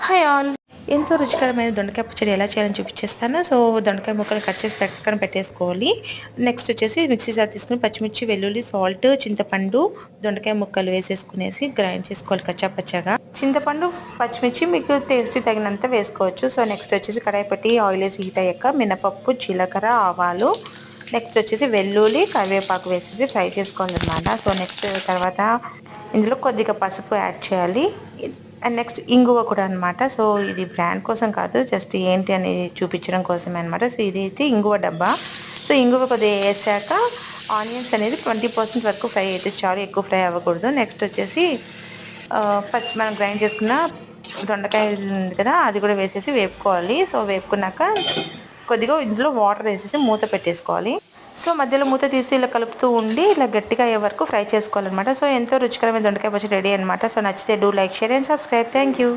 Hi all, ఎంతో రుచికరమైన దొండకాయ పచ్చడి ఎలా చేయాలని చూపించేస్తాను. సో దొండకాయ ముక్కలు కట్ చేసి పక్కన పెట్టేసుకోవాలి. నెక్స్ట్ వచ్చేసి మిక్సీ జార్ తీసుకుని పచ్చిమిర్చి, వెల్లుల్లి, సాల్ట్, చింతపండు, దొండకాయ ముక్కలు వేసేసుకునేసి గ్రైండ్ చేసుకోవాలి కచ్చాపచ్చాగా. చింతపండు, పచ్చిమిర్చి మీకు టేస్ట్ తగినంత వేసుకోవచ్చు. సో నెక్స్ట్ వచ్చేసి కడాయి పెట్టి ఆయిల్ వేసి హీట్ అయ్యాక మినపప్పు, జీలకర్ర, ఆవాలు, నెక్స్ట్ వచ్చేసి వెల్లుల్లి, కరివేపాకు వేసేసి ఫ్రై చేసుకోవాలన్నమాట. సో నెక్స్ట్ తర్వాత ఇందులో కొద్దిగా పసుపు యాడ్ చేయాలి. అండ్ నెక్స్ట్ ఇంగువ కూడా అనమాట. సో ఇది బ్రాండ్ కోసం కాదు, జస్ట్ ఏంటి అనేది చూపించడం కోసమే అనమాట. సో ఇది అయితే ఇంగువ డబ్బా. సో ఇంగువ కొద్దిగా వేసాక ఆనియన్స్ అనేది 20% వరకు ఫ్రై అయితే చాలు, ఎక్కువ ఫ్రై అవ్వకూడదు. నెక్స్ట్ వచ్చేసి మనం గ్రైండ్ చేసుకున్న దొండకాయ ఉంది కదా, అది కూడా వేసేసి వేపుకోవాలి. సో వేపుకున్నాక కొద్దిగా ఇందులో వాటర్ వేసేసి మూత పెట్టేసుకోవాలి. సో మధ్యలో మూత తీసి ఇలా కలుపుతూ ఉండి ఇలా గట్టిగా అయ్యే వరకు ఫ్రై చేసుకోవాలన్నమాట. సో ఎంతో రుచికరమైన దొండకాయ పచ్చడి రెడీ అనమాట. సో నచ్చితే do like, share and subscribe. Thank you.